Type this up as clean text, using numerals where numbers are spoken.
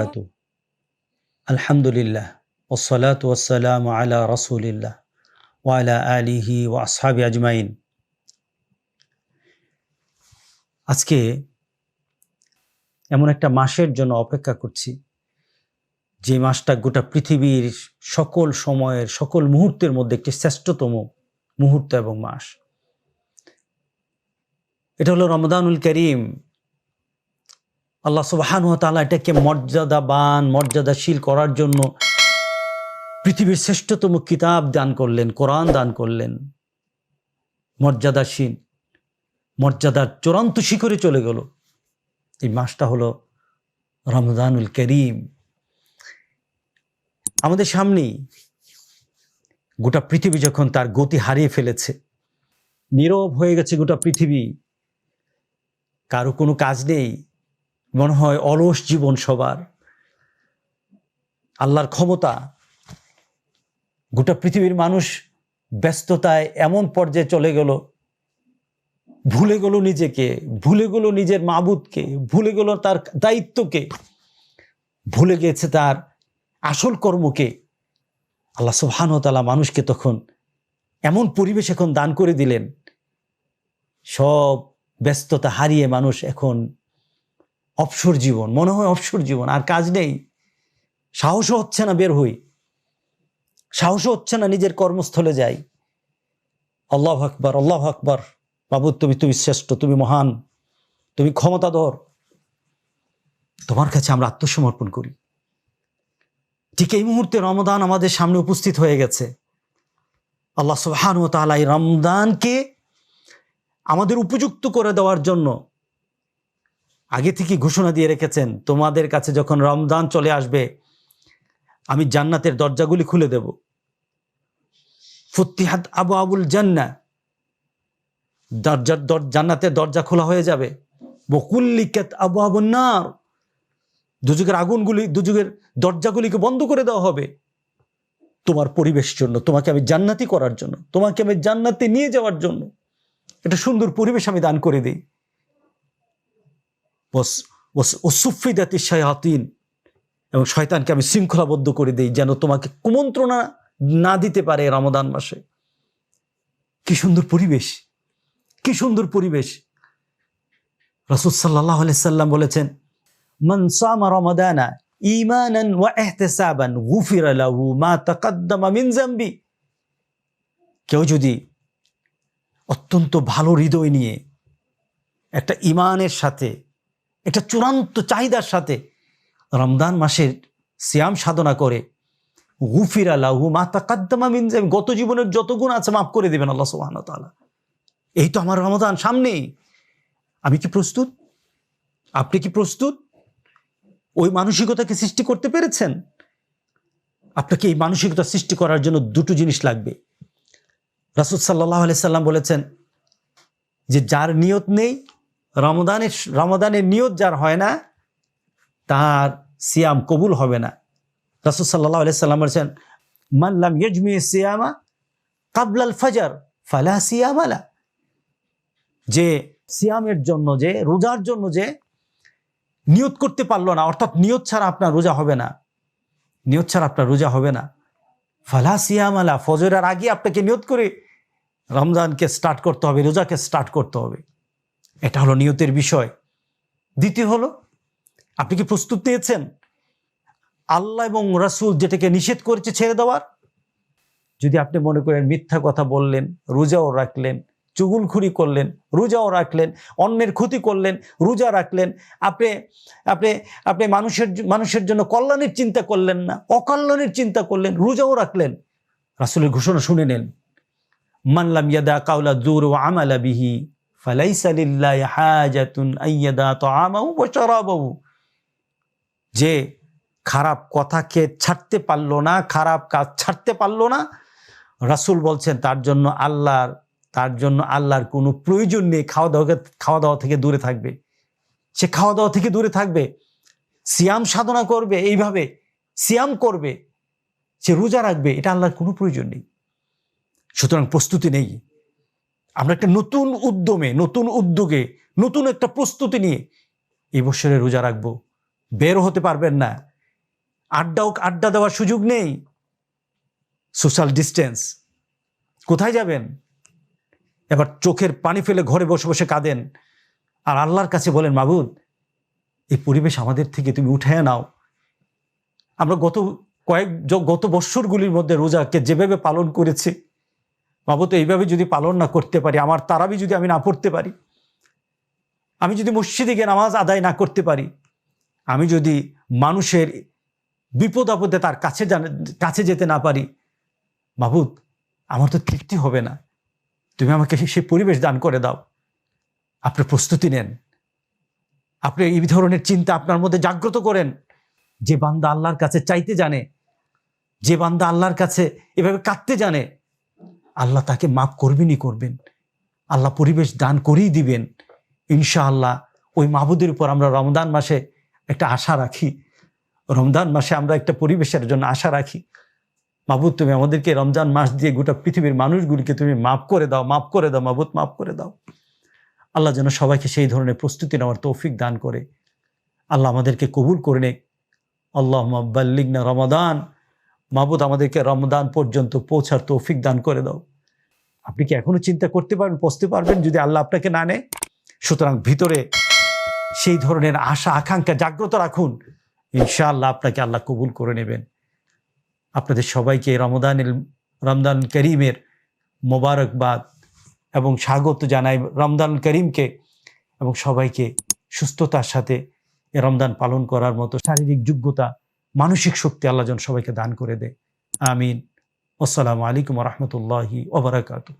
বাদু আলহামদুলিল্লাহ ওয়াসসালাতু ওয়াসসালামু আলা রাসূলিল্লাহ ওয়া আলা আলিহি ওয়া আসহাবি আজমাইন। আজকে এমন একটা মাসের জন্য অপেক্ষা করছি, যে মাসটা গোটা পৃথিবীর সকল সময়ের সকল মুহূর্তের মধ্যে একটি শ্রেষ্ঠতম মুহূর্ত এবং মাস। এটা হলো রমাদানুল করিম। আল্লাহ সুবহানাহু ওয়া তাআলা এটাকে মর্যাদাবান, মর্যাদাশীল করার জন্য পৃথিবীর শ্রেষ্ঠতম কিতাব দান করলেন, কোরআন দান করলেন। মর্যাদাশীল, মর্যাদার চূড়ান্ত শিখরে চলে গেল। এই মাসটা হলো রমাদানুল করিম। আমাদের সামনেই গোটা পৃথিবী যখন তার গতি হারিয়ে ফেলেছে, নীরব হয়ে গেছে গোটা পৃথিবী, কারো কোনো কাজ নেই, মনে হয় অলস জীবন সবার। আল্লাহর ক্ষমতা, গোটা পৃথিবীর মানুষ ব্যস্ততায় এমন পর্যায়ে চলে গেল, ভুলে গেল নিজেকে, ভুলে গেল নিজের মাবুদকে, ভুলে গেল তার দায়িত্বকে, ভুলে গেছে তার আসল কর্মকে। আল্লাহ সুবহানাহু ওয়া তাআলা মানুষকে তখন এমন পরিবেশ এখন দান করে দিলেন, সব ব্যস্ততা হারিয়ে মানুষ এখন অবসর জীবন, মনে হয় অবসর জীবন, আর কাজ নেই। সাহসও হচ্ছে না বের হই, সাহসও হচ্ছে না নিজের কর্মস্থলে যাই। আল্লাহু আকবার, আল্লাহু আকবার। মাবুদ, তুমি শ্রেষ্ঠ, তুমি মহান, তুমি ক্ষমতাধর, তোমার কাছে আমরা আত্মসমর্পণ করি। ঠিক এই মুহূর্তে রমাদান আমাদের সামনে উপস্থিত হয়ে গেছে। আল্লাহ সুবহানাহু ওয়া তাআলা এই রমজানকে আমাদের উপযুক্ত করে দেওয়ার জন্য আগে থেকে ঘোষণা দিয়ে রেখেছেন, তোমাদের কাছে যখন রমজান চলে আসবে আমি জান্নাতের দরজাগুলি খুলে দেব। ফুতিহাত আবওয়াবুল জান্নাহ, জান্নাতের দরজা খোলা হয়ে যাবে। ওয়াকুল্লিকাত আবওয়াবুন নার, দুজকের আগুনগুলি, দুজকের দরজাগুলিকে বন্ধ করে দেওয়া হবে তোমার পরিবেশ জন্য, তোমাকে আমি জান্নাতি করার জন্য, তোমাকে আমি জান্নাতে নিয়ে যাওয়ার জন্য একটা সুন্দর পরিবেশ আমি দান করে দিই। ওয়াসুফিদাতিশ শায়াতিন, এবং শয়তানকে আমি শৃঙ্খলাবদ্ধ করে দিই যেন তোমাকে কুমন্ত্রণা না দিতে পারে রমাদান মাসে। কি সুন্দর পরিবেশ, কি সুন্দর পরিবেশ। রাসূল সাল্লাল্লাহু আলাইহি সাল্লাম বলেছেন, মান সামা রমাদানা ঈমানান ওয়া ইহতিসাবান গুফিরা লাহু মা তাকাদ্দামা মিন যামবি। কেউ যদি অত্যন্ত ভালো হৃদয় নিয়ে, একটা ঈমানের সাথে, একটা চূড়ান্ত চাহিদার সাথে রমজান মাসের সিয়াম সাধনা করে, গুফিরা লাহু মা তাকাদ্দামা মিন যামবি, গত জীবনের যত গুনাহ আছে মাফ করে দিবেন আল্লাহ সুবহানাহু ওয়া তাআলা। এই তো আমার রমাদান সামনেই। আমি কি প্রস্তুত? আপনি কি প্রস্তুত? ওই মানসিকতাকে সৃষ্টি করতে পেরেছেন? আপনাকে এই মানসিকতা সৃষ্টি করার জন্য দুটো জিনিস লাগবে। রাসূল সাল্লাল্লাহু আলাইহি সাল্লাম বলেছেন যে যার নিয়ত নেই, রমাদানের নিয়ত যার হয় না, তার সিয়াম কবুল হবে না। রাসূল সাল্লাল্লাহু আলাইহি সাল্লাম বলেছেন, মান লাম ইয়াজমি সিয়ামা ক্বাবলা আল ফজর ফালা সিয়ামা লা। যে সিয়ামের জন্য, যে রোজার জন্য যে নিয়ত করতে পারলো না, অর্থাৎ নিয়ত ছাড়া আপনার রোজা হবে না, নিয়ত ছাড়া আপনার রোজা হবে না, ফালা সিয়ামা লা, ফজরের আগে আপনাকে নিয়ত করে রমজানকে স্টার্ট করতে হবে, রোজাকে স্টার্ট করতে হবে। এটা হলো নিয়তের বিষয়। দ্বিতীয় হলো, আপনি কি প্রস্তুত নিয়েছেন আল্লাহ এবং রাসূল যেটাকে নিষেধ করেছে ছেড়ে দেওয়ার? যদি আপনি মনে করেন মিথ্যা কথা বললেন, রোজাও রাখলেন, চুগলখুরি করলেন, রোজাও রাখলেন, অন্যের ক্ষতি করলেন, রোজা রাখলেন, আপনি আপনি আপনি মানুষের জন্য কল্যাণের চিন্তা করলেন না, অকল্যাণের চিন্তা করলেন, রোজাও রাখলেন, রাসূলের ঘোষণা শুনে নেন, মান লাম ইয়াদা কাওলা যুর ওয়া আমালা বিহি ফালাইসা লিল্লাহি হাজাতুন আইয়াদা তাআমাহু ওয়া শারাবাহু। যে খারাপ কথাকে ছাড়তে পারলো না, খারাপ কাজ ছাড়তে পারলো না, রাসূল বলছেন তার জন্য আল্লাহর কোনো প্রয়োজন নেই খাওয়া দাওয়া থেকে দূরে থাকবে। সে খাওয়া দাওয়া থেকে দূরে থাকবে, সিয়াম সাধনা করবে, এইভাবে সিয়াম করবে, সে রোজা রাখবে, এটা আল্লাহর কোনো প্রয়োজন নেই। সুতরাং প্রস্তুতি নেই। আমরা একটা নতুন উদ্যমে, নতুন উদ্যোগে, নতুন একটা প্রস্তুতি নিয়ে এই বছরে রোজা রাখবো। বের হতে পারবেন না, আড্ডা দেওয়ার সুযোগ নেই, সোশ্যাল ডিস্টেন্স। কোথায় যাবেন? এবার চোখের পানি ফেলে ঘরে বসে বসে কাঁদেন আর আল্লাহর কাছে বলেন, মাবুদ এই পরিবেশ আমাদের থেকে তুমি উঠায় নাও। আমরা গত বৎসরগুলির মধ্যে রোজাকে যেভাবে পালন করেছি, মাবুদ এইভাবে যদি পালন না করতে পারি, আমার তারাবি যদি আমি না পড়তে পারি, আমি যদি মসজিদে গিয়ে নামাজ আদায় না করতে পারি, আমি যদি মানুষের বিপদ আপদে তার কাছে যেতে না পারি, মাবুদ আমার তো তৃপ্তি হবে না। তুমি আমাকে সেই পরিবেশ দান করে দাও। আপনি প্রস্তুতি নেন, আপনি এই ধরনের চিন্তা আপনার মধ্যে জাগ্রত করেন। যে বান্দা আল্লাহর কাছে চাইতে জানে, যে বান্দা আল্লাহর কাছে এভাবে কাঁদতে জানে, আল্লাহ তাকে মাফ করবেন। আল্লাহ পরিবেশ দান করেই দিবেন ইনশাআল্লাহ। ওই মাহবুদের উপর আমরা রমজান মাসে একটা আশা রাখি, রমজান মাসে আমরা একটা পরিবেশের জন্য আশা রাখি। মাহবুদ তুমি আমাদেরকে রমজান মাস দিয়ে গোটা পৃথিবীর মানুষগুলিকে তুমি মাফ করে দাও মাহবুদ, মাফ করে দাও। আল্লাহ যেন সবাইকে সেই ধরনের প্রস্তুতি নেওয়ার তৌফিক দান করে। আল্লাহ আমাদেরকে কবুল করে নেক। আল্লাহুম্মা বাল্লিগনা রমাদান। মাহবুদ আমাদেরকে রমজান পর্যন্ত পৌঁছার তৌফিক দান করে দাও। আপনি কি এখনো চিন্তা করতে পারবেন, পৌঁছতে পারবেন যদি আল্লাহ আপনাকে না নেয়? সুতরাং ভিতরে সেই ধরনের আশা আকাঙ্ক্ষা জাগ্রত রাখুন, ইনশাআল্লাহ আপনাকে আল্লাহ কবুল করে নেবেন। আপনাদের সবাইকে রমজান করিমের মোবারকবাদ এবং স্বাগত জানাই রমজান করিমকে, এবং সবাইকে সুস্থতার সাথে এ রমজান পালন করার মতো শারীরিক যোগ্যতা, মানসিক শক্তি আল্লাহ যেন সবাইকে দান করে দেয়। আমিন। আসসালামু আলাইকুম ওয়া রাহমাতুল্লাহি ওয়া বারাকাতুহু।